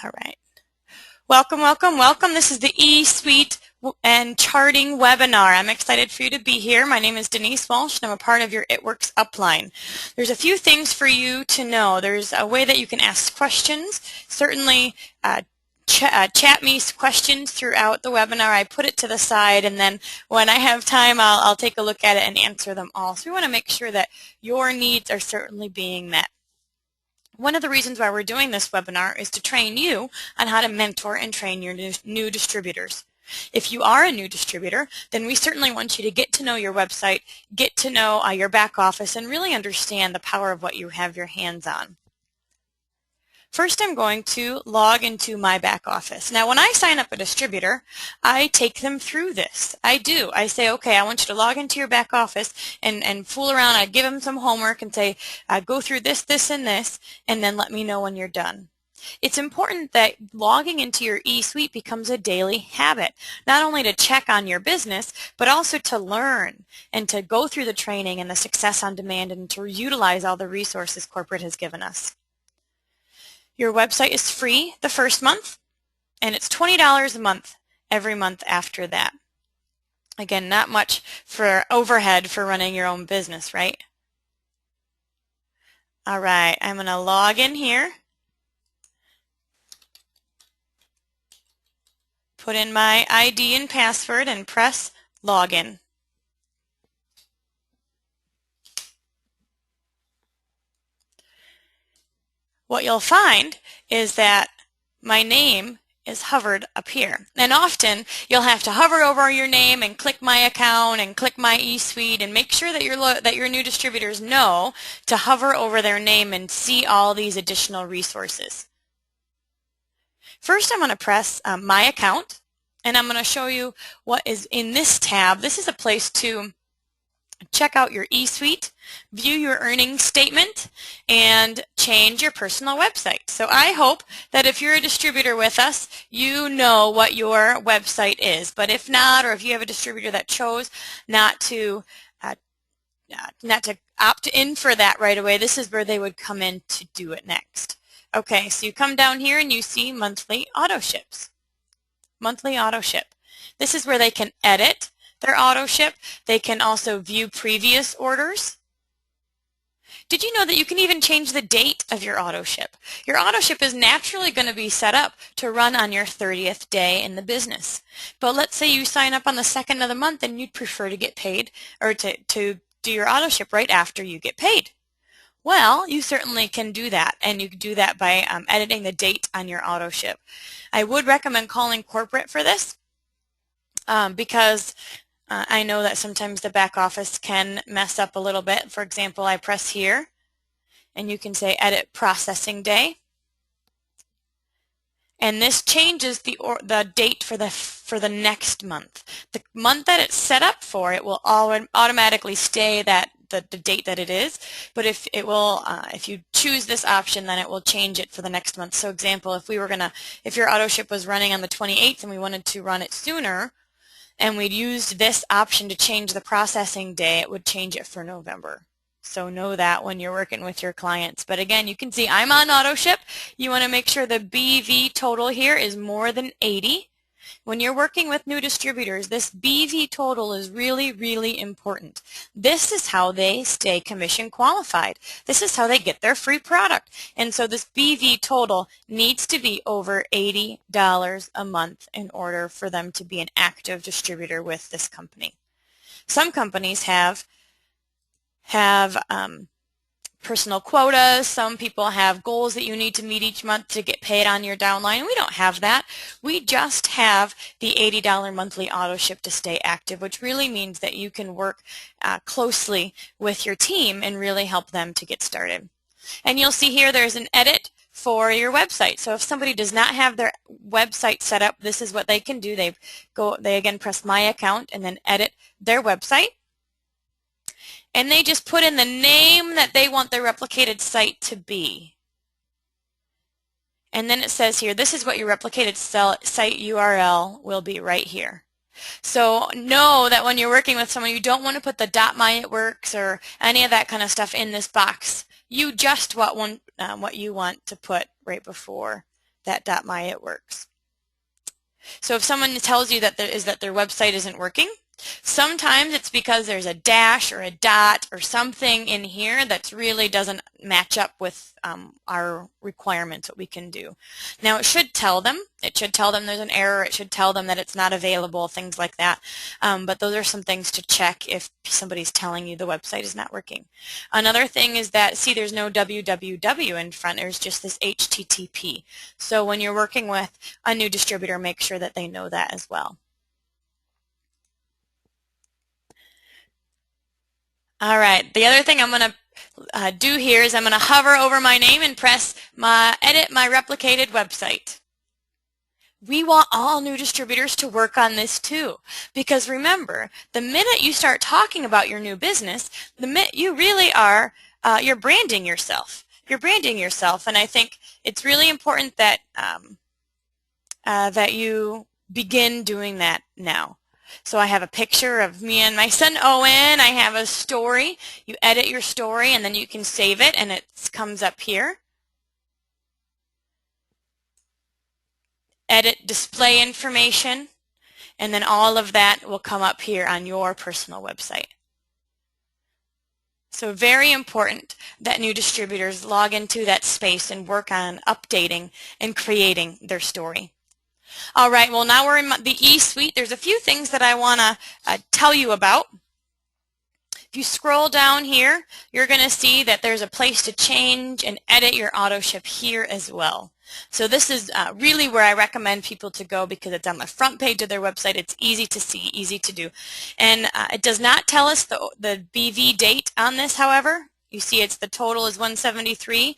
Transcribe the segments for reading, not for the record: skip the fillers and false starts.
All right. Welcome, welcome, welcome. This is the eSuite and Charting webinar. I'm excited for you to be here. My name is Denise Walsh, and I'm a part of your It Works upline. There's a few things for you to know. There's a way that you can ask questions. Certainly, chat me questions throughout the webinar. I put it to the side, and then when I have time, I'll take a look at it and answer them all. So we want to make sure that your needs are certainly being met. One of the reasons why we're doing this webinar is to train you on how to mentor and train your new distributors. If you are a new distributor, then we certainly want you to get to know your website, get to know your back office, and really understand the power of what you have your hands on. First, I'm going to log into my back office. Now, when I sign up a distributor, I take them through this. I do. I say, okay, I want you to log into your back office and fool around. I give them some homework and say, go through this, this, and this, and then let me know when you're done. It's important that logging into your eSuite becomes a daily habit, not only to check on your business, but also to learn and to go through the training and the Success on Demand and to utilize all the resources corporate has given us. Your website is free the first month, and it's $20 a month every month after that. Again, not much for overhead for running your own business, right? All right, I'm going to log in here, put in my ID and password, and press Login. What you'll find is that my name is hovered up here. And often you'll have to hover over your name and click My Account and click My eSuite and make sure that your new distributors know to hover over their name and see all these additional resources. First, I'm going to press My Account, and I'm going to show you what is in this tab. This is a place to check out your eSuite, view your earnings statement, and change your personal website. So I hope that if you're a distributor with us, you know what your website is. But if not, or if you have a distributor that chose not to opt in for that right away, this is where they would come in to do it next. Okay, so you come down here and you see monthly Autoships. Monthly Autoship. This is where they can edit their Autoship. They can also view previous orders. Did you know that you can even change the date of your Autoship? Your Autoship is naturally going to be set up to run on your 30th day in the business. But let's say you sign up on the 2nd of the month and you'd prefer to get paid or to do your Autoship right after you get paid. Well, you certainly can do that, and you can do that by editing the date on your Autoship. I would recommend calling corporate for this because I know that sometimes the back office can mess up a little bit. For example, I press here, and you can say Edit Processing Day. And this changes the date for the next month. The month that it's set up for, it will automatically stay the date that it is. But if you choose this option, then it will change it for the next month. So, example, if your Autoship was running on the 28th and we wanted to run it sooner, and we'd used this option to change the processing day, it would change it for November. So know that when you're working with your clients. But again, you can see I'm on Autoship. You want to make sure the BV total here is more than 80. When you're working with new distributors, this BV total is really, really important. This is how they stay commission qualified. This is how they get their free product. And so this BV total needs to be over $80 a month in order for them to be an active distributor with this company. Some companies have personal quotas. Some people have goals that you need to meet each month to get paid on your downline. We don't have that. We just have the $80 monthly Autoship to stay active, which really means that you can work closely with your team and really help them to get started. And you'll see here there's an edit for your website. So if somebody does not have their website set up, this is what they can do. They again press My Account and then edit their website. And they just put in the name that they want their replicated site to be. And then it says here, this is what your replicated site URL will be right here. So know that when you're working with someone, you don't want to put the .myitworks or any of that kind of stuff in this box. You just want what you want to put right before that .myitworks. So if someone tells you that their website isn't working, sometimes it's because there's a dash or a dot or something in here that really doesn't match up with our requirements, what we can do. Now it should tell them. It should tell them there's an error. It should tell them that it's not available, things like that. But those are some things to check if somebody's telling you the website is not working. Another thing is that, see, there's no www in front. There's just this HTTP. So when you're working with a new distributor, make sure that they know that as well. All right, the other thing I'm going to do here is I'm going to hover over my name and press edit my replicated website. We want all new distributors to work on this too, because remember, the minute you start talking about your new business, the minute you really are, you're branding yourself. You're branding yourself, and I think it's really important that that you begin doing that now. So I have a picture of me and my son Owen. I have a story. You edit your story and then you can save it, and it comes up here. Edit display information, and then all of that will come up here on your personal website. So very important that new distributors log into that space and work on updating and creating their story. All right, well, now we're in the eSuite. There's a few things that I want to tell you about. If you scroll down here, you're going to see that there's a place to change and edit your Autoship here as well. So this is really where I recommend people to go, because it's on the front page of their website. It's easy to see, easy to do. And it does not tell us the BV date on this, however. You see the total is 173,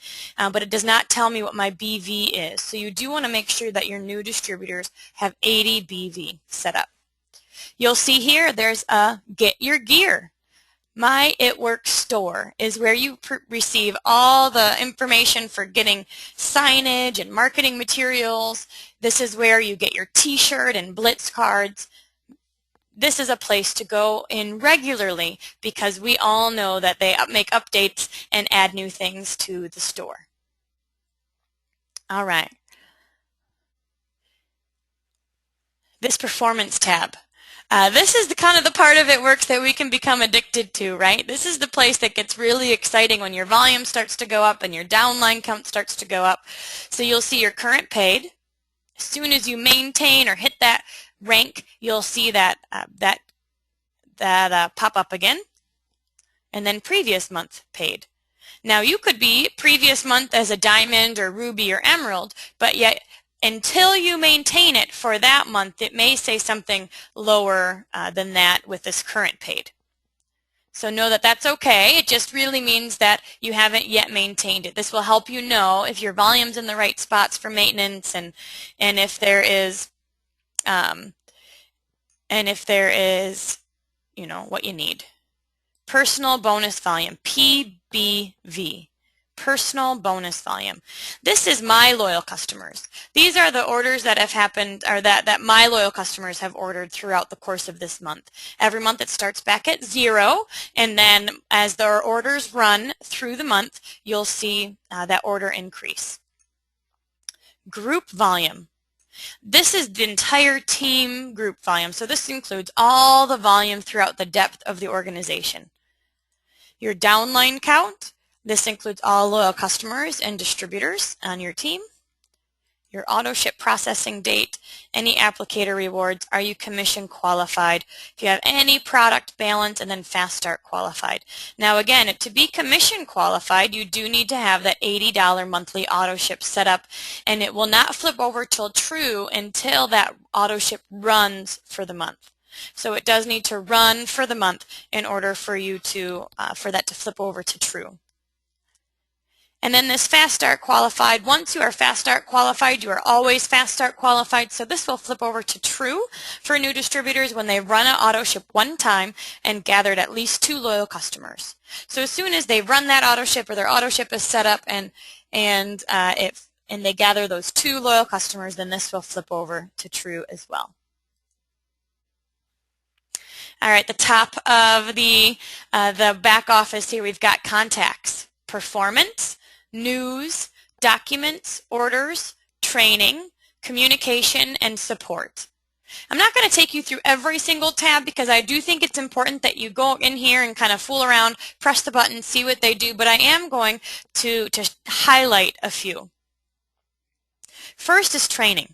but it does not tell me what my BV is. So you do want to make sure that your new distributors have 80 BV set up. You'll see here there's a Get Your Gear. My It Works store is where you receive all the information for getting signage and marketing materials. This is where you get your t-shirt and blitz cards. This is a place to go in regularly, because we all know that they make updates and add new things to the store. All right. This performance tab. This is the kind of the part of It Works that we can become addicted to, right? This is the place that gets really exciting when your volume starts to go up and your downline count starts to go up. So you'll see your current paid. As soon as you maintain or hit that rank, you'll see that pop up again, and then previous month paid. Now you could be previous month as a diamond or ruby or emerald, but yet until you maintain it for that month, it may say something lower than that with this current paid. So know that that's okay. It just really means that you haven't yet maintained it. This will help you know if your volume's in the right spots for maintenance, and if there is you know, what you need. Personal bonus volume, PBV. Personal bonus volume. This is my loyal customers. These are the orders that have happened, or that my loyal customers have ordered throughout the course of this month. Every month it starts back at 0, and then as their orders run through the month, you'll see that order increase. Group volume. This is the entire team group volume, so this includes all the volume throughout the depth of the organization. Your downline count. This includes all loyal customers and distributors on your team. Your Autoship processing date, any Applicator Rewards, are you commission qualified, if you have any product balance, and then Fast Start qualified. Now again, to be commission qualified, you do need to have that $80 monthly Autoship set up, and it will not flip over till true until that Autoship runs for the month. So it does need to run for the month in order for you to for that to flip over to true. And then this Fast Start qualified, once you are Fast Start qualified, you are always Fast Start qualified. So this will flip over to true for new distributors when they run an Autoship one time and gathered at least 2 loyal customers. So as soon as they run that Autoship, or their Autoship is set up and they gather those 2 loyal customers, then this will flip over to true as well. All right, the top of the back office here, we've got contacts, performance, news, documents, orders, training, communication, and support. I'm not going to take you through every single tab because I do think it's important that you go in here and kind of fool around, press the button, see what they do, but I am going to highlight a few. First is training.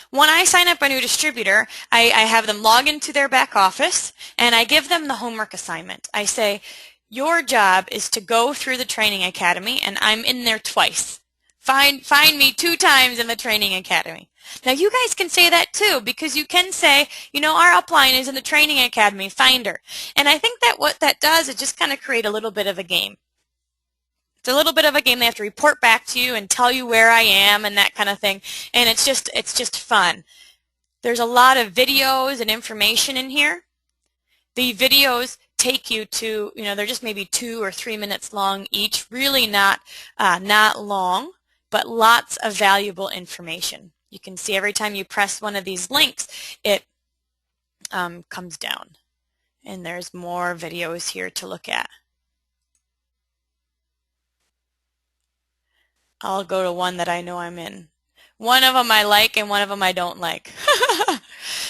When I sign up a new distributor, I have them log into their back office and I give them the homework assignment. I say, your job is to go through the training academy, and I'm in there twice. Find me 2 times in the training academy. Now you guys can say that too, because you can say, you know, our upline is in the training academy, find her. And I think that what that does is just kind of create a little bit of a game. It's a little bit of a game. They have to report back to you and tell you where I am and that kind of thing. And it's just fun. There's a lot of videos and information in here. The videos take you to, you know, they're just maybe 2 or 3 minutes long each. Really not long, but lots of valuable information. You can see every time you press one of these links, it comes down. And there's more videos here to look at. I'll go to one that I know I'm in. One of them I like and one of them I don't like.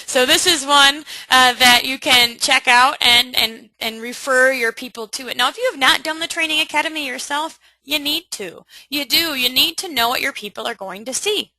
So this is one that you can check out and refer your people to it. Now, if you have not done the Training Academy yourself, you need to. You do. You need to know what your people are going to see.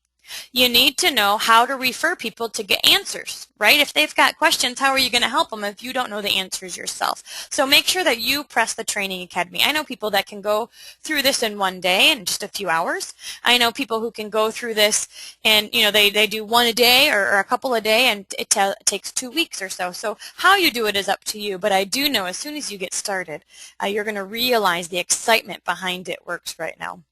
You need to know how to refer people to get answers, right? If they've got questions, how are you going to help them if you don't know the answers yourself? So make sure that you press the Training Academy. I know people that can go through this in one day in just a few hours. I know people who can go through this and, you know, they do one a day or a couple a day, and it takes 2 weeks or so. So how you do it is up to you, but I do know as soon as you get started, you're going to realize the excitement behind It Works right now.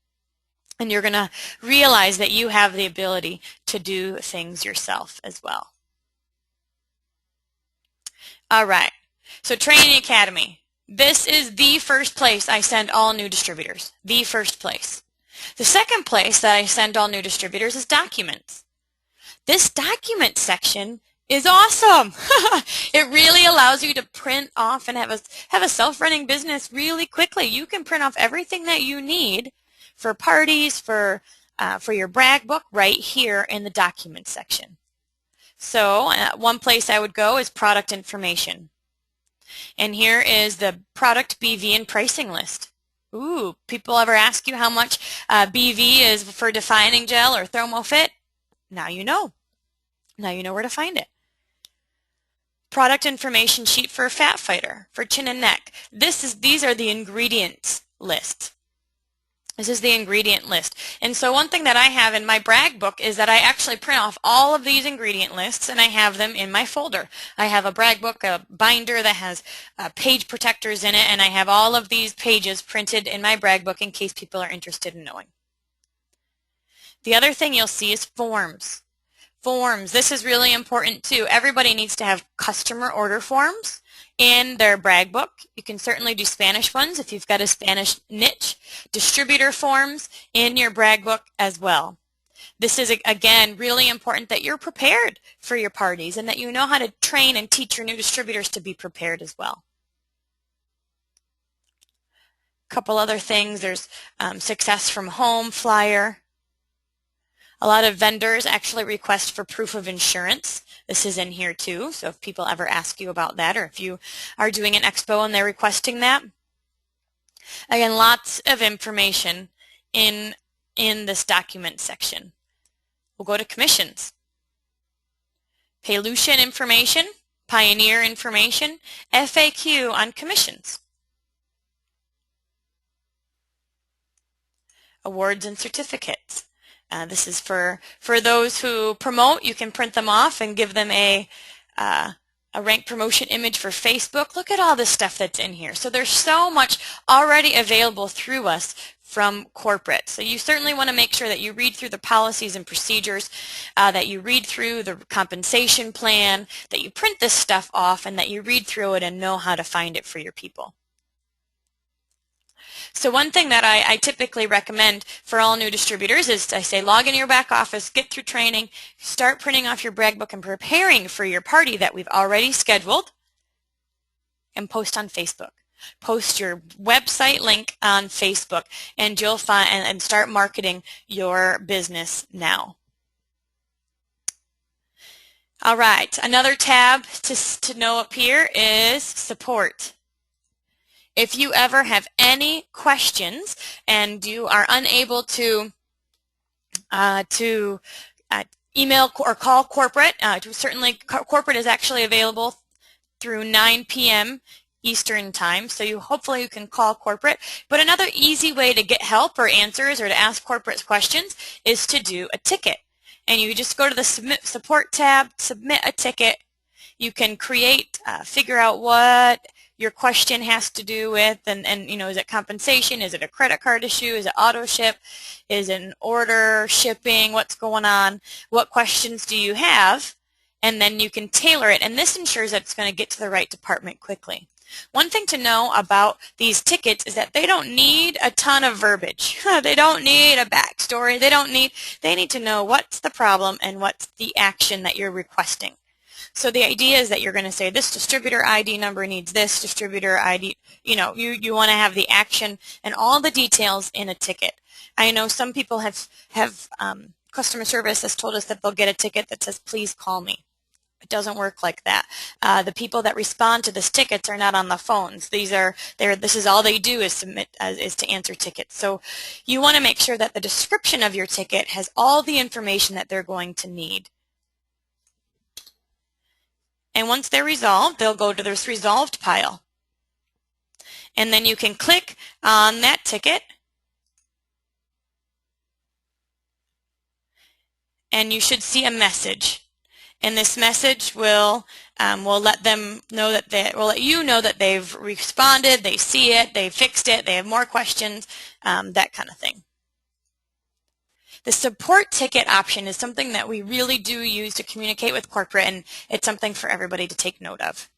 And you're going to realize that you have the ability to do things yourself as well. All right, so Training Academy. This is the first place I send all new distributors, the first place. The second place that I send all new distributors is documents. This document section is awesome. It really allows you to print off and have a self-running business really quickly. You can print off everything that you need for parties, for your brag book right here in the document section. So one place I would go is product information. And here is the product BV and pricing list. Ooh, people ever ask you how much BV is for defining gel or ThermoFit? Now you know. Now you know where to find it. Product information sheet for a fat fighter, for chin and neck. These are the ingredients list. This is the ingredient list. And so one thing that I have in my brag book is that I actually print off all of these ingredient lists and I have them in my folder. I have a brag book, a binder that has page protectors in it, and I have all of these pages printed in my brag book in case people are interested in knowing. The other thing you'll see is forms. Forms. This is really important too. Everybody needs to have customer order forms in their brag book. You can certainly do Spanish ones if you've got a Spanish niche. Distributor forms in your brag book as well. This is, again, really important that you're prepared for your parties and that you know how to train and teach your new distributors to be prepared as well. A couple other things. There's Success from Home flyer. A lot of vendors actually request for proof of insurance. This is in here too, so if people ever ask you about that, or if you are doing an expo and they're requesting that. Again, lots of information in this document section. We'll go to commissions. Palution information, Pioneer information, FAQ on commissions. Awards and certificates. This is for those who promote. You can print them off and give them a rank promotion image for Facebook. Look at all this stuff that's in here. So there's so much already available through us from corporate. So you certainly want to make sure that you read through the policies and procedures, that you read through the compensation plan, that you print this stuff off, and that you read through it and know how to find it for your people. So one thing that I typically recommend for all new distributors is I say log in your back office, get through training, start printing off your brag book and preparing for your party that we've already scheduled, and post on Facebook. Post your website link on Facebook, and you'll find and start marketing your business now. All right, another tab to know up here is support. If you ever have any questions and you are unable to email or call corporate, certainly corporate is actually available through 9 p.m. Eastern time, so hopefully you can call corporate. But another easy way to get help or answers or to ask corporate questions is to do a ticket. And you just go to the Submit Support tab, submit a ticket. You can figure out what your question has to do with, and is it compensation? Is it a credit card issue? Is it auto ship? Is it an order, shipping? What's going on? What questions do you have? And then you can tailor it, and this ensures that it's going to get to the right department quickly. One thing to know about these tickets is that they don't need a ton of verbiage. They don't need a backstory. They need to know what's the problem and what's the action that you're requesting. So the idea is that you're going to say this distributor ID number needs this distributor ID. You want to have the action and all the details in a ticket. I know some people have customer service has told us that they'll get a ticket that says please call me. It doesn't work like that. The people that respond to these tickets are not on the phones. This is all they do is is to answer tickets. So you want to make sure that the description of your ticket has all the information that they're going to need. And once they're resolved, they'll go to this resolved pile. And then you can click on that ticket, and you should see a message. And this message will let them know that will let you know that they've responded, they see it, they fixed it, they have more questions, that kind of thing. The support ticket option is something that we really do use to communicate with corporate, and it's something for everybody to take note of.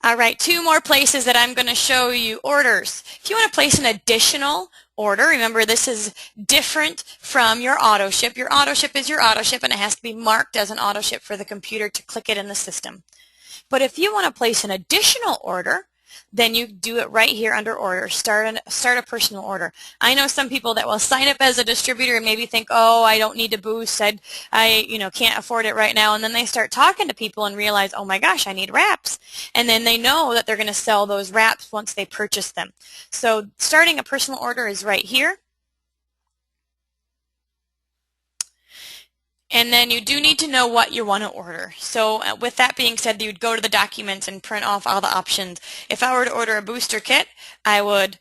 All right, 2 more places that I'm going to show you orders. If you want to place an additional order, remember this is different from your auto ship. Your auto ship is your auto ship, and it has to be marked as an auto ship for the computer to click it in the system. But if you want to place an additional order, then you do it right here under order, start a personal order. I know some people that will sign up as a distributor and maybe think, oh, I don't need to boost, I can't afford it right now, and then they start talking to people and realize, oh my gosh, I need wraps. And then they know that they're going to sell those wraps once they purchase them. So starting a personal order is right here. And then you do need to know what you want to order. So with that being said, you would go to the documents and print off all the options. If I were to order a booster kit, I would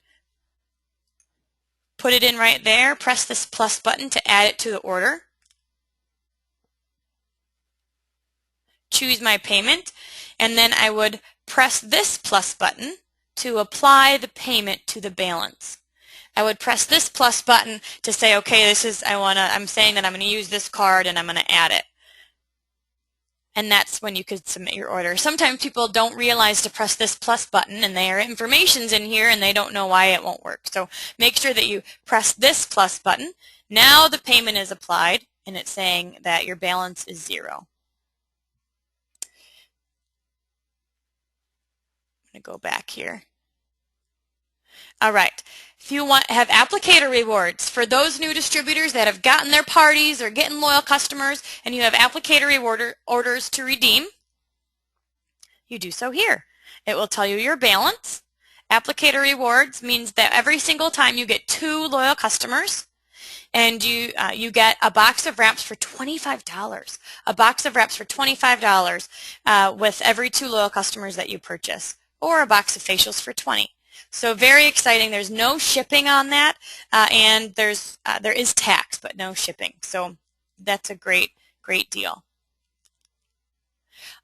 put it in right there, press this plus button to add it to the order, choose my payment, and then I would press this plus button to apply the payment to the balance. I would press this plus button to say, okay, I'm saying that I'm going to use this card and I'm going to add it. And that's when you could submit your order. Sometimes people don't realize to press this plus button, and their information's in here and they don't know why it won't work. So make sure that you press this plus button. Now the payment is applied and it's saying that your balance is 0. I'm going to go back here. All right. If you have Applicator Rewards, for those new distributors that have gotten their parties or getting loyal customers and you have Applicator orders to redeem, you do so here. It will tell you your balance. Applicator Rewards means that every single time you get 2 loyal customers, and you get a box of wraps for $25. A box of wraps for $25 with every 2 loyal customers that you purchase, or a box of facials for $20. So very exciting. There's no shipping on that, and there is tax, but no shipping. So that's a great deal.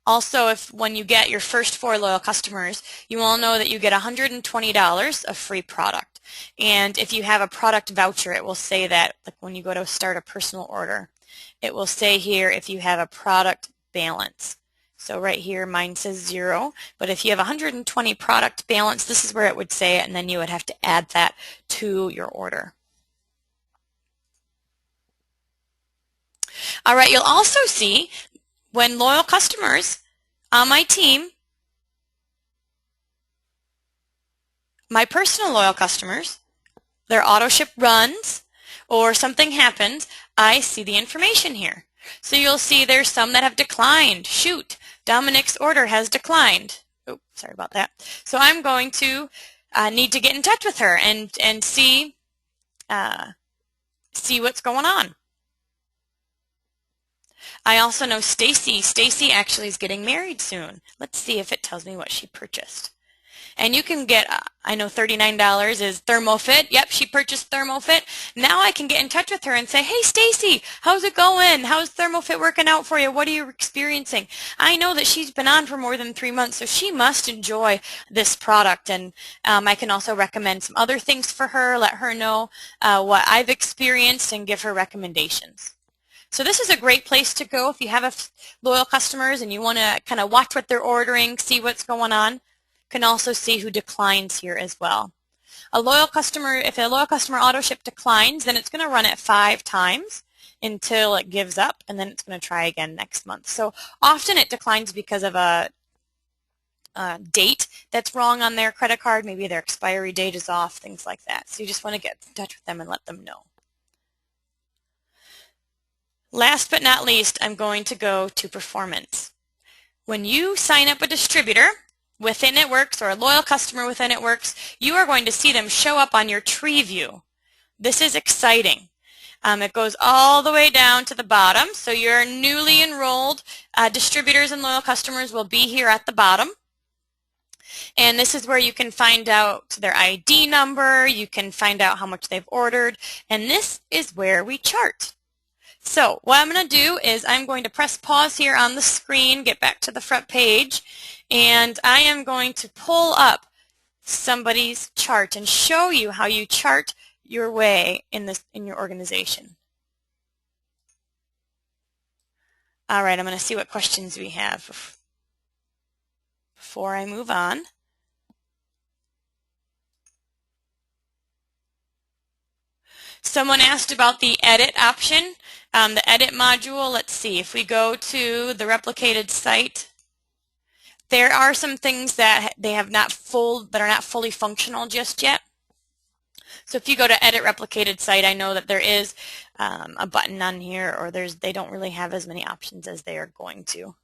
Also, when you get your first 4 loyal customers, you will know that you get $120 of free product. And if you have a product voucher, it will say that, like when you go to start a personal order, it will say here if you have a product balance. So right here, mine says 0, but if you have 120 product balance, this is where it would say it, and then you would have to add that to your order. All right, you'll also see when loyal customers on my team My personal loyal customers, their Autoship runs or something happens, I see the information here. So you'll see there's some that have declined. Shoot, Dominic's order has declined. Oh, sorry about that. So I'm going to need to get in touch with her and see what's going on. I also know Stacy. Stacy actually is getting married soon. Let's see if it tells me what she purchased. And you can get, I know $39 is ThermoFit. Yep, she purchased ThermoFit. Now I can get in touch with her and say, hey, Stacy, how's it going? How's ThermoFit working out for you? What are you experiencing? I know that she's been on for more than 3 months, so she must enjoy this product. And I can also recommend some other things for her, let her know what I've experienced, and give her recommendations. So this is a great place to go if you have loyal customers and you want to kind of watch what they're ordering, see what's going on. Can also see who declines here as well. A loyal customer, if a loyal customer Autoship declines, then it's going to run it 5 times until it gives up, and then it's going to try again next month. So often it declines because of a date that's wrong on their credit card. Maybe their expiry date is off, things like that. So you just want to get in touch with them and let them know. Last but not least, I'm going to go to performance. When you sign up a distributor within It-Works or a loyal customer within It-Works, you are going to see them show up on your tree view. This is exciting. It goes all the way down to the bottom, so your newly enrolled distributors and loyal customers will be here at the bottom. And this is where you can find out their ID number, you can find out how much they've ordered, and this is where we chart. So what I'm going to do is I'm going to press pause here on the screen, get back to the front page, and I am going to pull up somebody's chart and show you how you chart your way in your organization. All right, I'm going to see what questions we have before I move on. Someone asked about the edit option, the edit module. Let's see, if we go to the replicated site, there are some things that are not fully functional just yet. So if you go to edit replicated site, I know that there is a button on here, or they don't really have as many options as they are going to.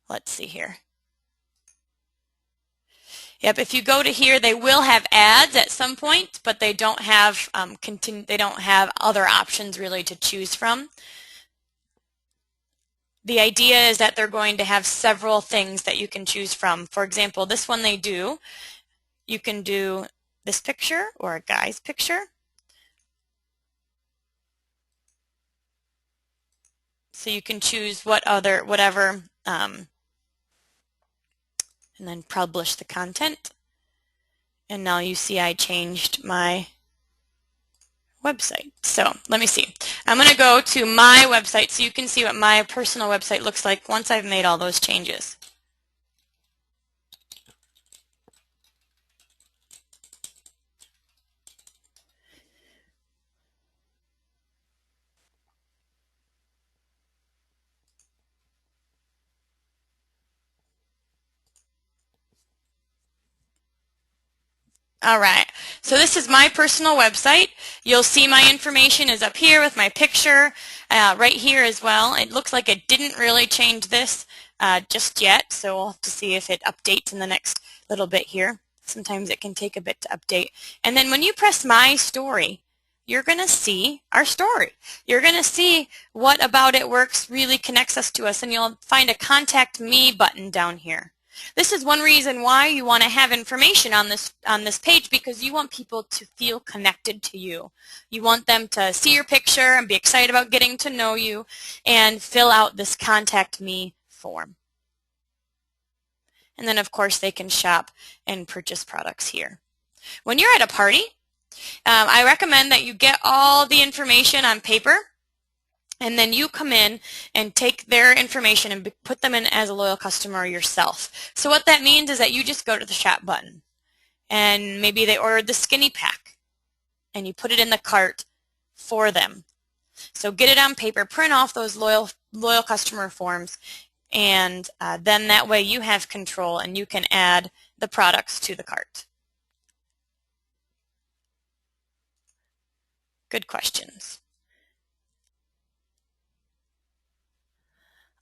Let's see here. Yep, if you go to here, they will have ads at some point, but they don't have other options really to choose from. The idea is that they're going to have several things that you can choose from. For example, this one they do. You can do this picture or a guy's picture. So you can choose whatever, and then publish the content. And now you see I changed my website. So let me see. I'm going to go to my website so you can see what my personal website looks like once I've made all those changes. All right, so this is my personal website. You'll see my information is up here with my picture right here as well. It looks like it didn't really change this just yet, so we'll have to see if it updates in the next little bit here. Sometimes it can take a bit to update. And then when you press My Story, you're going to see our story. You're going to see what about It-Works really connects us to us, and you'll find a Contact Me button down here. This is one reason why you want to have information on this page, because you want people to feel connected to you. You want them to see your picture and be excited about getting to know you and fill out this Contact Me form. And then of course they can shop and purchase products here. When you're at a party, I recommend that you get all the information on paper, and then you come in and take their information and put them in as a loyal customer yourself. So what that means is that you just go to the shop button, and maybe they ordered the skinny pack, and you put it in the cart for them. So get it on paper, print off those loyal customer forms, and then that way you have control and you can add the products to the cart. Good questions.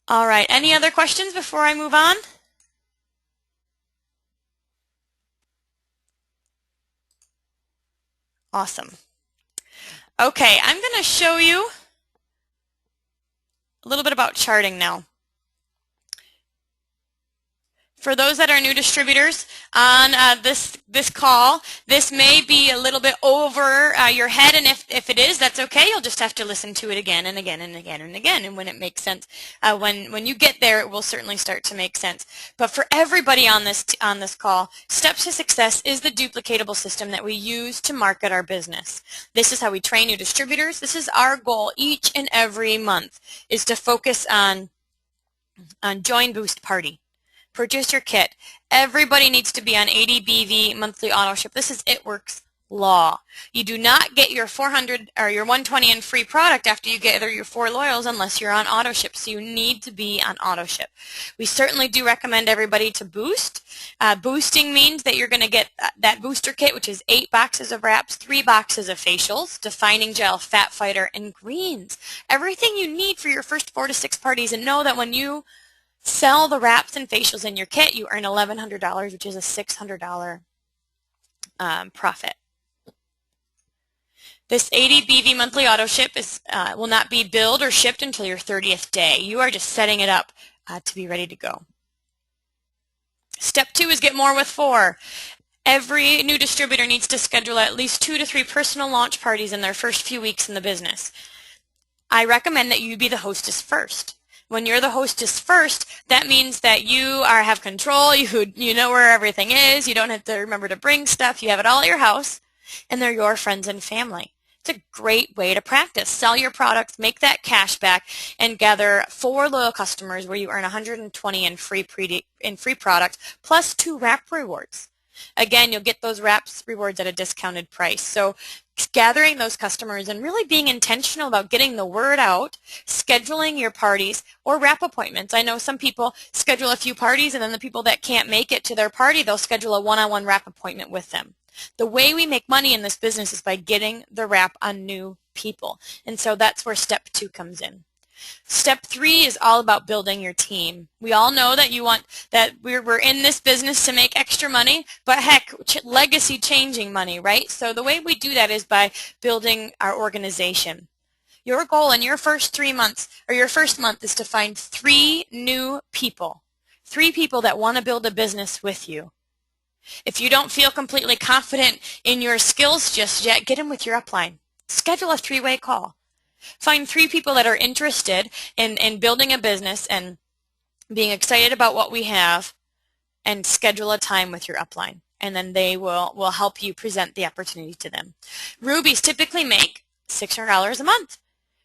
All right, any other questions before I move on? Awesome. Okay, I'm going to show you a little bit about charting now. For those that are new distributors on this call, this may be a little bit over your head, and if it is, that's okay. You'll just have to listen to it again and again and again and again, and when it makes sense, when you get there, it will certainly start to make sense. But for everybody on this call, Steps to Success is the duplicatable system that we use to market our business. This is how we train new distributors. This is our goal each and every month, is to focus on Join Boost Party. Purchase your kit. Everybody needs to be on 80 BV monthly auto ship. This is It Works law. You do not get your 400 or your 120 in free product after you get your 4 loyals unless you're on auto ship. So you need to be on auto ship. We certainly do recommend everybody to boost. Boosting means that you're going to get that booster kit, which is 8 boxes of wraps, 3 boxes of facials, defining gel, fat fighter, and greens. Everything you need for your first 4 to 6 parties. And know that when you sell the wraps and facials in your kit, you earn $1,100, which is a $600 profit. This 80 BV monthly auto ship will not be billed or shipped until your 30th day. You are just setting it up to be ready to go. Step 2 is get more with 4. Every new distributor needs to schedule at least 2 to 3 personal launch parties in their first few weeks in the business. I recommend that you be the hostess first. When you're the hostess first, that means that you have control, you know where everything is, you don't have to remember to bring stuff, you have it all at your house, and they're your friends and family. It's a great way to practice. Sell your products, make that cash back, and gather 4 loyal customers where you earn 120 in free product, plus 2 wrap rewards. Again, you'll get those wraps rewards at a discounted price. So gathering those customers and really being intentional about getting the word out, scheduling your parties or wrap appointments. I know some people schedule a few parties, and then the people that can't make it to their party, they'll schedule a one-on-one wrap appointment with them. The way we make money in this business is by getting the wrap on new people. And so that's where step 2 comes in. Step 3 is all about building your team. We all know that we're in this business to make extra money, but heck, legacy changing money, right? So the way we do that is by building our organization. Your goal in your first 3 months or your first month is to find 3 new people, 3 people that want to build a business with you. If you don't feel completely confident in your skills just yet, get them with your upline. Schedule a 3-way call. Find 3 people that are interested in building a business and being excited about what we have, and schedule a time with your upline. And then they will help you present the opportunity to them. Rubies typically make $600 a month.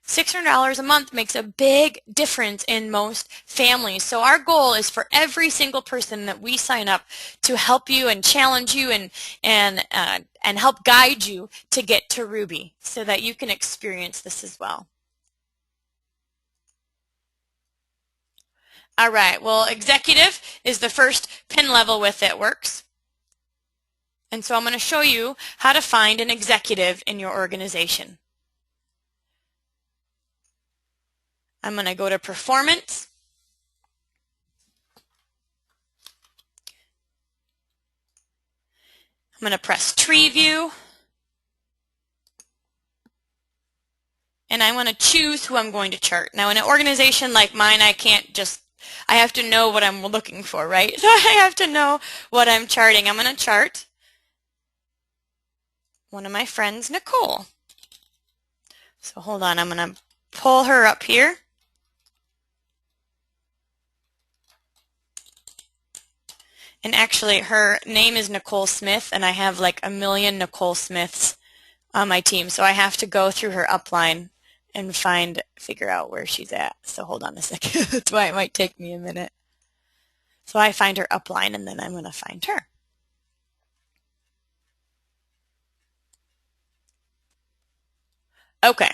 $600 a month makes a big difference in most families. So our goal is for every single person that we sign up to help you and challenge you and help guide you to get to Ruby so that you can experience this as well. All right, well, executive is the first pin level with It Works. And so I'm going to show you how to find an executive in your organization. I'm going to go to Performance. I'm going to press Tree View. And I want to choose who I'm going to chart. Now, in an organization like mine, I have to know what I'm looking for, right? So I have to know what I'm charting. I'm going to chart one of my friends, Nicole. So hold on, I'm going to pull her up here. And actually, her name is Nicole Smith, and I have like a million Nicole Smiths on my team. So I have to go through her upline and figure out where she's at. So hold on a second. That's why it might take me a minute. So I find her upline, and then I'm going to find her. Okay.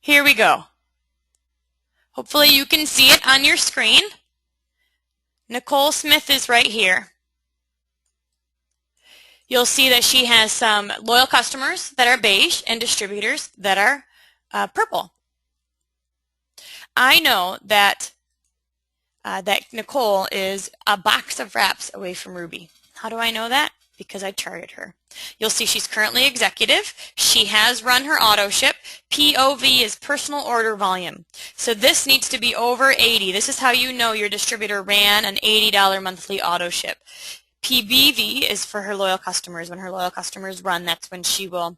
Here we go. Hopefully you can see it on your screen. Nicole Smith is right here. You'll see that she has some loyal customers that are beige and distributors that are purple. I know that Nicole is a box of wraps away from Ruby. How do I know that? Because I charted her. You'll see she's currently executive. She has run her auto ship. POV is personal order volume. So this needs to be over 80. This is how you know your distributor ran an $80 monthly auto ship. PBV is for her loyal customers. When her loyal customers run, that's when she will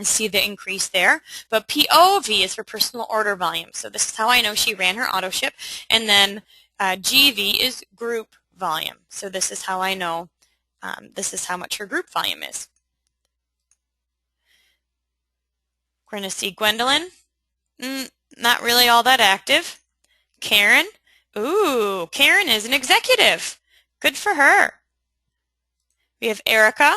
see the increase there. But POV is for personal order volume. So this is how I know she ran her auto ship. And then GV is group volume. So this is how I know this is how much her group volume is. We're going to see Gwendolyn. Not really all that active. Karen. Ooh, Karen is an executive. Good for her. We have Erica.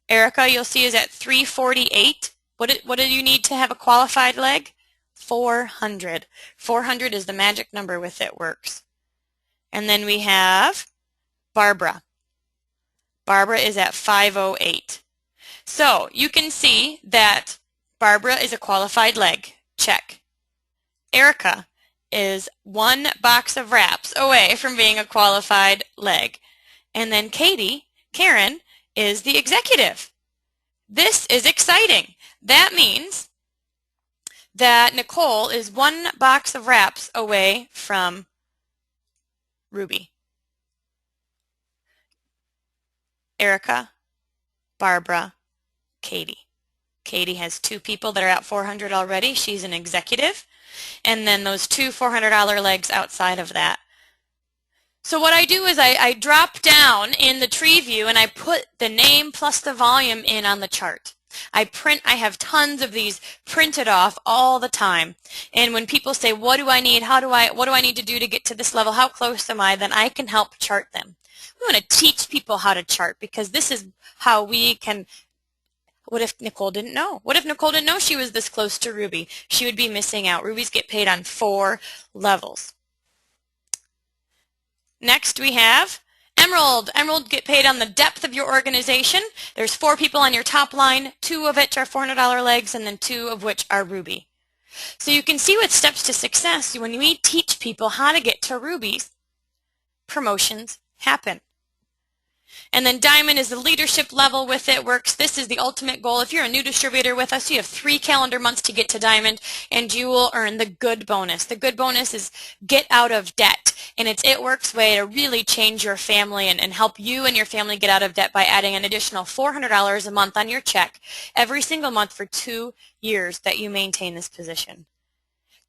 Erica, you'll see, is at 348. What do you need to have a qualified leg? 400. 400 is the magic number with It Works. And then we have Barbara. Barbara is at 508. So you can see that Barbara is a qualified leg. Check. Erica is one box of wraps away from being a qualified leg. And then Karen, is the executive. This is exciting. That means that Nicole is one box of wraps away from Ruby. Erica, Barbara, Katie. Katie has two people that are at 400 already. She's an executive. And then those two $400 legs outside of that. So what I do is I drop down in the tree view and I put the name plus the volume in on the chart. I have tons of these printed off all the time. And when people say, what do I need? What do I need to do to get to this level? How close am I? Then I can help chart them. We want to teach people how to chart because this is how we can. What if Nicole didn't know? What if Nicole didn't know she was this close to Ruby? She would be missing out. Rubies get paid on 4 levels. Next we have Emerald. Emerald get paid on the depth of your organization. There's 4 people on your top line, 2 of which are $400 legs, and then 2 of which are Ruby. So you can see with Steps to Success, when we teach people how to get to Rubies, promotions happen. And then Diamond is the leadership level with It Works. This is the ultimate goal. If you're a new distributor with us, you have 3 calendar months to get to Diamond, and you will earn the good bonus. The good bonus is get out of debt, and it's It Works' way to really change your family and help you and your family get out of debt by adding an additional $400 a month on your check every single month for 2 years that you maintain this position.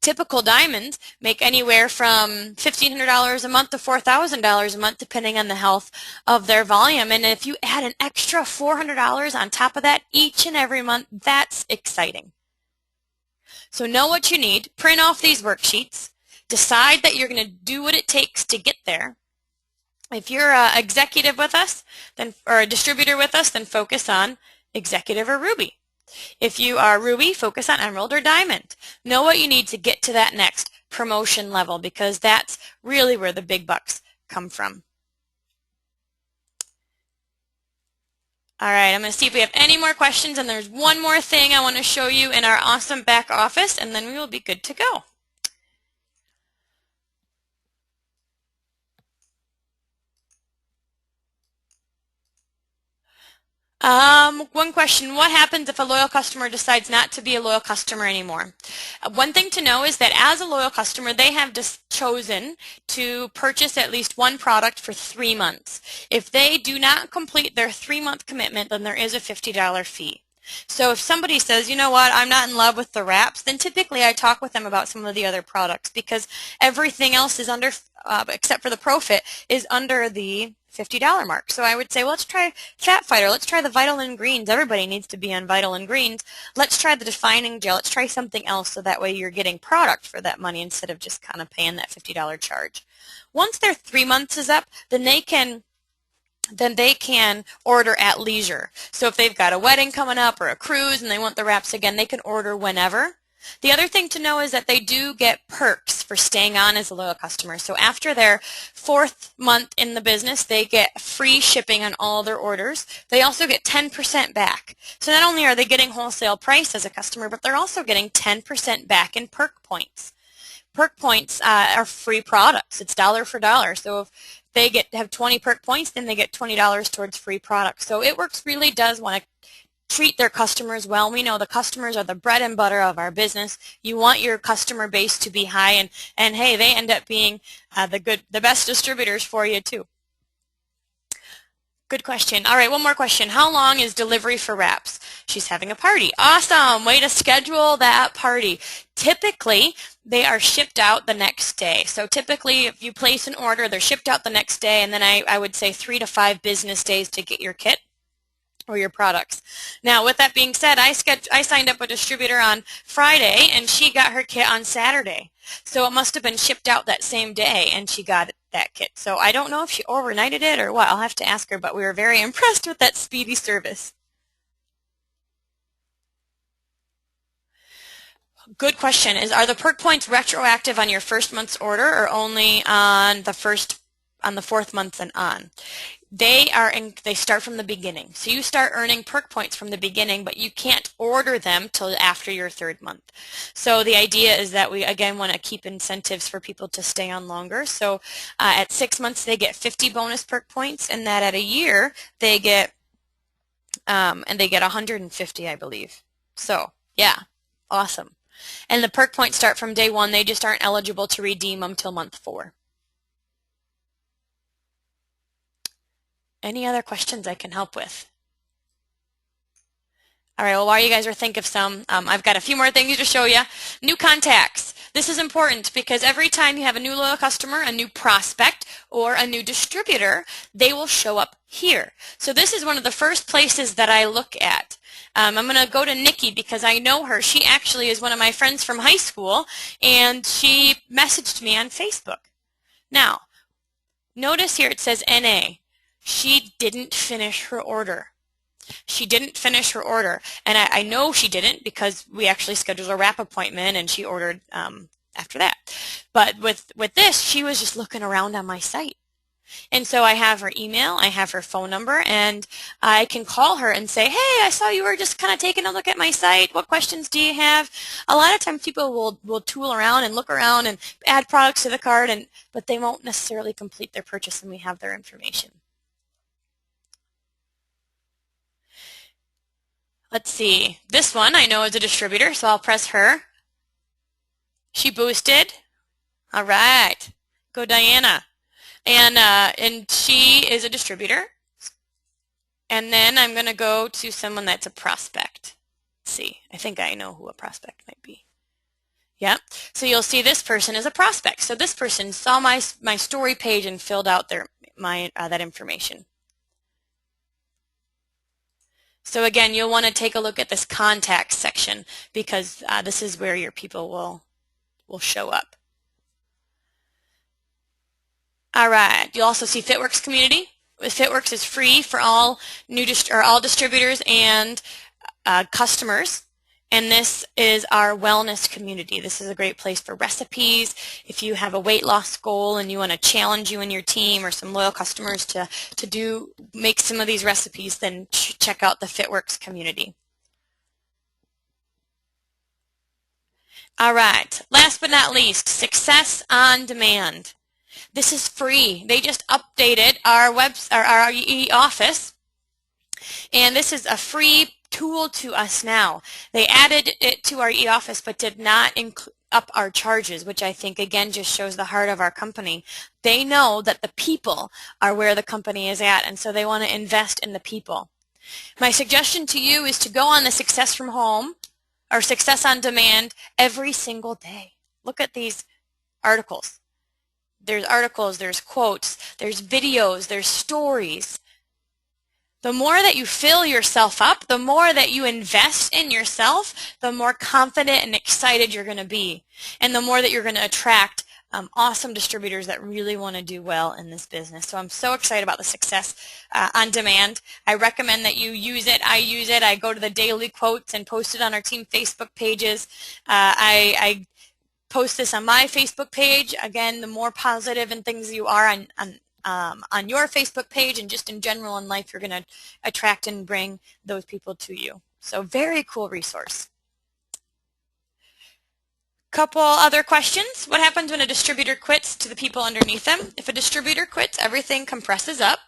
Typical diamonds make anywhere from $1,500 a month to $4,000 a month depending on the health of their volume. And if you add an extra $400 on top of that each and every month, that's exciting. So know what you need. Print off these worksheets. Decide that you're going to do what it takes to get there. If you're an executive with us, or a distributor with us, then focus on executive or Ruby. If you are Ruby, focus on Emerald or Diamond. Know what you need to get to that next promotion level because that's really where the big bucks come from. All right, I'm going to see if we have any more questions, and there's one more thing I want to show you in our awesome back office, and then we will be good to go. One question, what happens if a loyal customer decides not to be a loyal customer anymore? One thing to know is that as a loyal customer, they have just chosen to purchase at least one product for 3 months. If they do not complete their 3-month commitment, then there is a $50 fee. So if somebody says, you know what, I'm not in love with the wraps, then typically I talk with them about some of the other products because everything else is under, except for the Profit, is under the $50 mark. So I would say, well, let's try Fat Fighter. Let's try the Vital Greens. Everybody needs to be on Vital Greens. Let's try the Defining Gel. Let's try something else so that way you're getting product for that money instead of just kind of paying that $50 charge. Once their 3 months is up, then they can order at leisure. So if they've got a wedding coming up or a cruise and they want the wraps again, they can order whenever. The other thing to know is that they do get perks for staying on as a loyal customer. So after their 4th month in the business, they get free shipping on all their orders. They also get 10% back. So not only are they getting wholesale price as a customer, but they're also getting 10% back in perk points. Perk points are free products. It's dollar for dollar. So if they have 20 perk points, then they get $20 towards free products. So It Works really does want to treat their customers well. We know the customers are the bread and butter of our business. You want your customer base to be high, and hey, they end up being the best distributors for you too. Good question. All right, one more question. How long is delivery for wraps? She's having a party. Awesome. Way to schedule that party. Typically, they are shipped out the next day. So typically, if you place an order, they're shipped out the next day, and then I would say 3 to 5 business days to get your kit or your products. Now, with that being said, I signed up a distributor on Friday, and she got her kit on Saturday. So it must have been shipped out that same day, and she got that kit. So I don't know if she overnighted it or what. I'll have to ask her, but we were very impressed with that speedy service. Good question. Are the perk points retroactive on your first month's order or only on the 4th month and on? They start from the beginning. So you start earning perk points from the beginning, but you can't order them till after your 3rd month. So the idea is that we, again, want to keep incentives for people to stay on longer. So at 6 months, they get 50 bonus perk points, and that at a year, they get 150, I believe. So, yeah, awesome. And the perk points start from day 1. They just aren't eligible to redeem them till month 4. Any other questions I can help with? All right, well, while you guys are thinking of some, I've got a few more things to show you. New contacts. This is important because every time you have a new loyal customer, a new prospect, or a new distributor, they will show up here. So this is one of the first places that I look at. I'm going to go to Nikki because I know her. She actually is one of my friends from high school, and she messaged me on Facebook. Now, notice here it says NA. She didn't finish her order. She didn't finish her order. And I know she didn't because we actually scheduled a wrap appointment and she ordered after that. But with this, she was just looking around on my site. And so I have her email, I have her phone number, and I can call her and say, hey, I saw you were just kind of taking a look at my site. What questions do you have? A lot of times people will tool around and look around and add products to the cart, but they won't necessarily complete their purchase, and we have their information. Let's see. This one I know is a distributor, so I'll press her. She boosted. All right. Go Diana. And she is a distributor. And then I'm going to go to someone that's a prospect. Let's see. I think I know who a prospect might be. Yep. So you'll see this person is a prospect. So this person saw my story page and filled out that information. So again, you'll want to take a look at this contacts section because this is where your people will show up. All right. You'll also see FitWorks Community. FitWorks is free for all all distributors and customers. And this is our wellness community. This is a great place for recipes. If you have a weight loss goal and you want to challenge you and your team or some loyal customers to make some of these recipes, then check out the FitWorks community. All right. Last but not least, Success on Demand. This is free. They just updated our e-office, and this is a free tool to us now. They added it to our e-office but did not up our charges, which I think again just shows the heart of our company. They know that the people are where the company is at, and so they want to invest in the people. My suggestion to you is to go on the Success from Home or Success on Demand every single day. Look at these articles. There's articles, there's quotes, there's videos, there's stories. The more that you fill yourself up, the more that you invest in yourself, the more confident and excited you're going to be, and the more that you're going to attract awesome distributors that really want to do well in this business. So I'm so excited about the Success on Demand. I recommend that you use it. I use it. I go to the daily quotes and post it on our team Facebook pages. I post this on my Facebook page. Again, the more positive and things you are on your Facebook page and just in general in life, you're going to attract and bring those people to you. So very cool resource. Couple other questions. What happens when a distributor quits to the people underneath them? If a distributor quits, everything compresses up.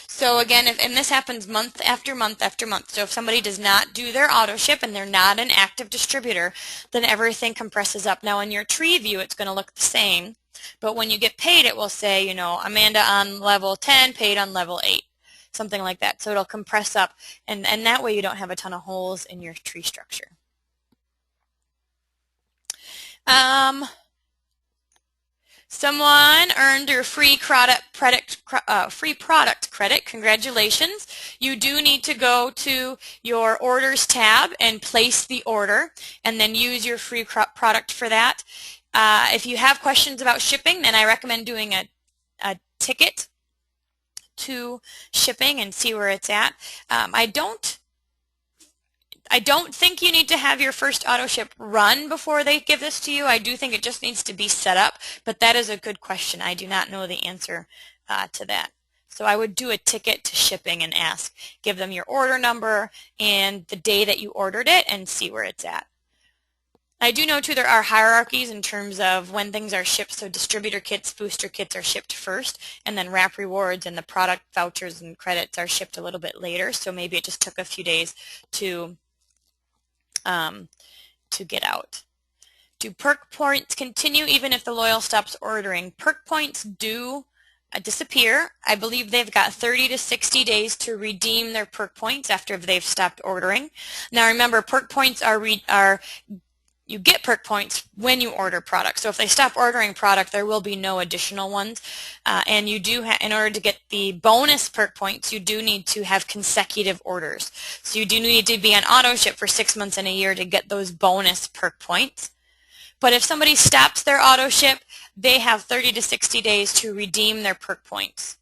So again, and this happens month after month after month. So if somebody does not do their auto ship and they're not an active distributor, then everything compresses up. Now in your tree view, it's going to look the same. But when you get paid, it will say, you know, Amanda on level 10, paid on level 8. Something like that. So it'll compress up. And that way you don't have a ton of holes in your tree structure. Someone earned your free product credit. Congratulations. You do need to go to your orders tab and place the order and then use your free product for that. If you have questions about shipping, then I recommend doing a ticket to shipping and see where it's at. I don't think you need to have your first auto ship run before they give this to you. I do think it just needs to be set up, but that is a good question. I do not know the answer to that. So I would do a ticket to shipping and ask. Give them your order number and the day that you ordered it and see where it's at. I do know too there are hierarchies in terms of when things are shipped. So distributor kits, booster kits are shipped first, and then wrap rewards and the product vouchers and credits are shipped a little bit later. So maybe it just took a few days to get out. Do perk points continue even if the loyal stops ordering? Perk points do disappear. I believe they've got 30 to 60 days to redeem their perk points after they've stopped ordering. Now remember, perk points you get perk points when you order product. So if they stop ordering product, there will be no additional ones. And you do, in order to get the bonus perk points, you do need to have consecutive orders. So you do need to be on auto ship for 6 months and a year to get those bonus perk points. But if somebody stops their auto ship, they have 30 to 60 days to redeem their perk points.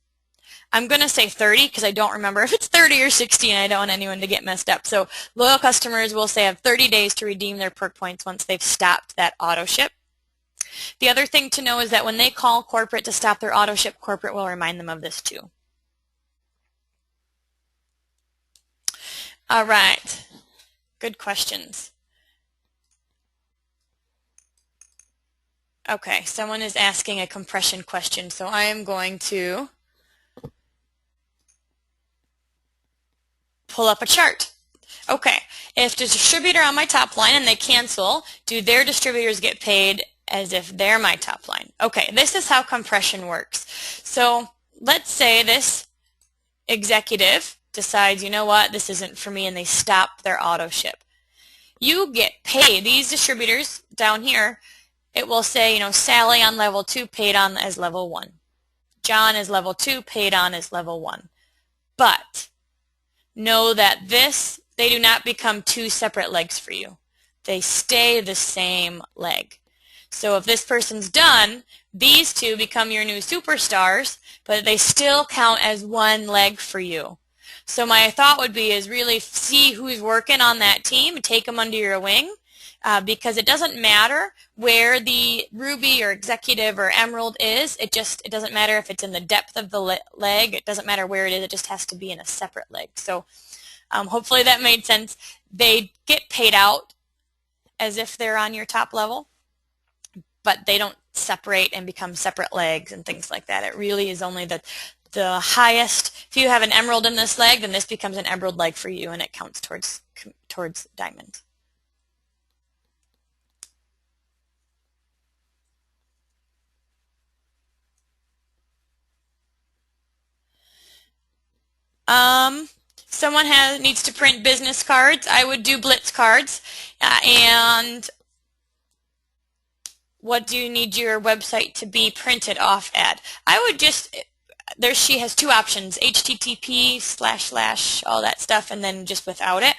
I'm going to say 30 because I don't remember if it's 30 or 60 and I don't want anyone to get messed up. So loyal customers will say have 30 days to redeem their perk points once they've stopped that auto ship. The other thing to know is that when they call corporate to stop their auto ship, corporate will remind them of this too. All right. Good questions. Okay, someone is asking a compression question, so I am going to pull up a chart. Okay, if the distributor on my top line and they cancel, do their distributors get paid as if they're my top line? Okay, this is how compression works. So let's say this executive decides, you know what, this isn't for me, and they stop their auto ship. You get paid. These distributors down here, it will say, you know, Sally on level 2 paid on as level 1. John is level 2 paid on as level 1. But know that they do not become two separate legs for you. They stay the same leg. So if this person's done, these two become your new superstars, but they still count as one leg for you. So my thought would be is really see who's working on that team and take them under your wing, because it doesn't matter where the ruby or executive or emerald is. It doesn't matter if it's in the depth of the leg. It doesn't matter where it is. It just has to be in a separate leg. So hopefully that made sense. They get paid out as if they're on your top level, but they don't separate and become separate legs and things like that. It really is only the highest. If you have an emerald in this leg, then this becomes an emerald leg for you, and it counts towards diamond. Someone needs to print business cards. I would do blitz cards. And what do you need your website to be printed off at? I would just, she has two options, HTTP / all that stuff, and then just without it.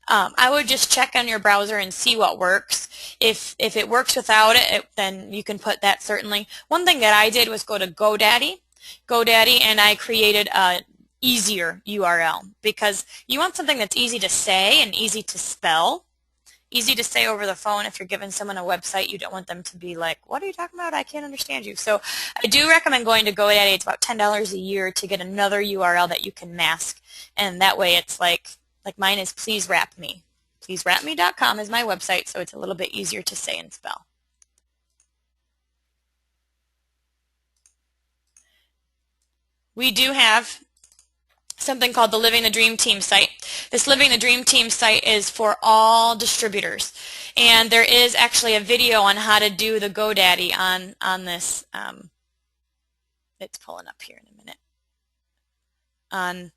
I would just check on your browser and see what works. If it works without it, then you can put that certainly. One thing that I did was go to GoDaddy, and I created a easier URL, because you want something that's easy to say and easy to spell. Easy to say over the phone. If you're giving someone a website, you don't want them to be like, what are you talking about? I can't understand you. So I do recommend going to GoDaddy. It's about $10 a year to get another URL that you can mask. And that way it's like mine is Please Wrap Me. PleaseWrapMe.com is my website, so it's a little bit easier to say and spell. We do have something called the Living the Dream Team site. This Living the Dream Team site is for all distributors, and there is actually a video on how to do the GoDaddy on this. It's pulling up here in a minute on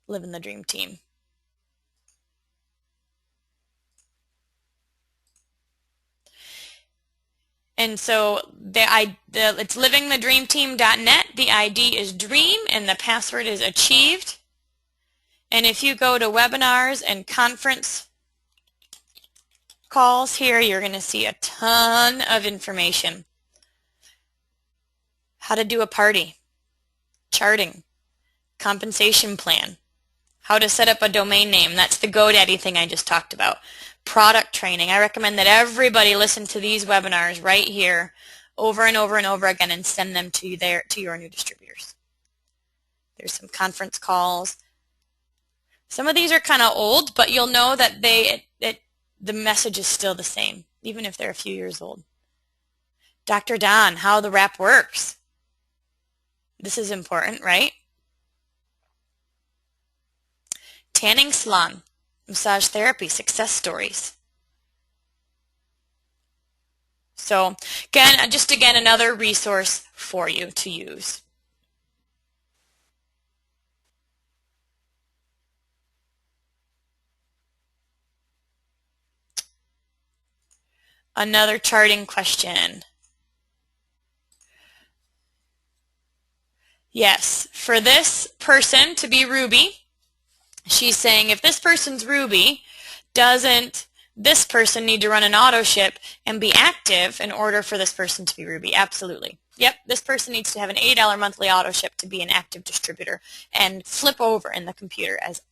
Living the Dream Team. And so it's livingthedreamteam.net. The ID is DREAM, and the password is achieved. And if you go to webinars and conference calls here, you're going to see a ton of information. How to do a party, charting, compensation plan, how to set up a domain name. That's the GoDaddy thing I just talked about. Product training. I recommend that everybody listen to these webinars right here over and over and over again and send them to your new distributors. There's some conference calls. Some of these are kind of old, but you'll know that the message is still the same, even if they're a few years old. Dr. Don, how the wrap works. This is important, right? Tanning salon, massage therapy, success stories. So again, another resource for you to use. Another charting question. Yes, for this person to be Ruby, she's saying if this person's Ruby, doesn't this person need to run an Autoship and be active in order for this person to be Ruby? Absolutely. Yep, this person needs to have an $80 monthly Autoship to be an active distributor and flip over in the computer as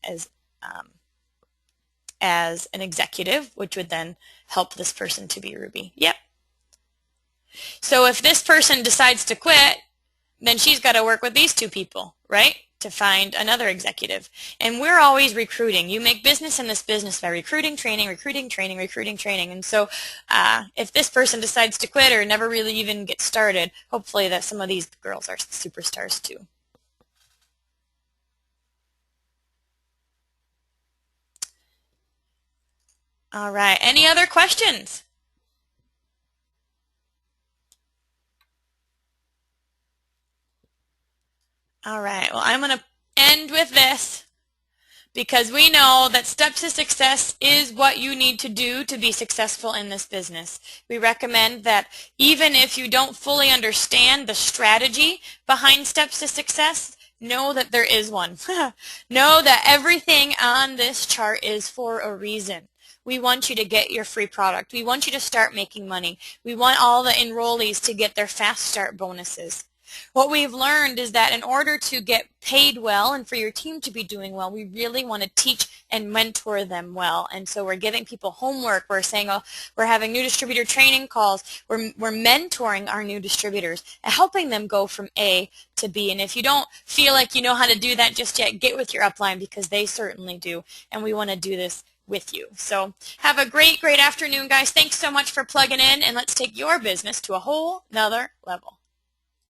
an executive, which would then help this person to be Ruby. Yep. So if this person decides to quit, then she's got to work with these two people, right, to find another executive. And we're always recruiting. You make business in this business by recruiting, training, recruiting, training, recruiting, training. And so if this person decides to quit or never really even get started, hopefully that some of these girls are superstars too. All right. Any other questions? All right. Well, I'm going to end with this, because we know that steps to success is what you need to do to be successful in this business. We recommend that even if you don't fully understand the strategy behind steps to success, know that there is one. Know that everything on this chart is for a reason. We want you to get your free product. We want you to start making money. We want all the enrollees to get their fast start bonuses. What we've learned is that in order to get paid well and for your team to be doing well, we really want to teach and mentor them well. And so we're giving people homework. We're saying, oh, we're having new distributor training calls. We're mentoring our new distributors and helping them go from A to B. And if you don't feel like you know how to do that just yet, get with your upline, because they certainly do. And we want to do this with you. So have a great, great afternoon, guys. Thanks so much for plugging in, and let's take your business to a whole nother level.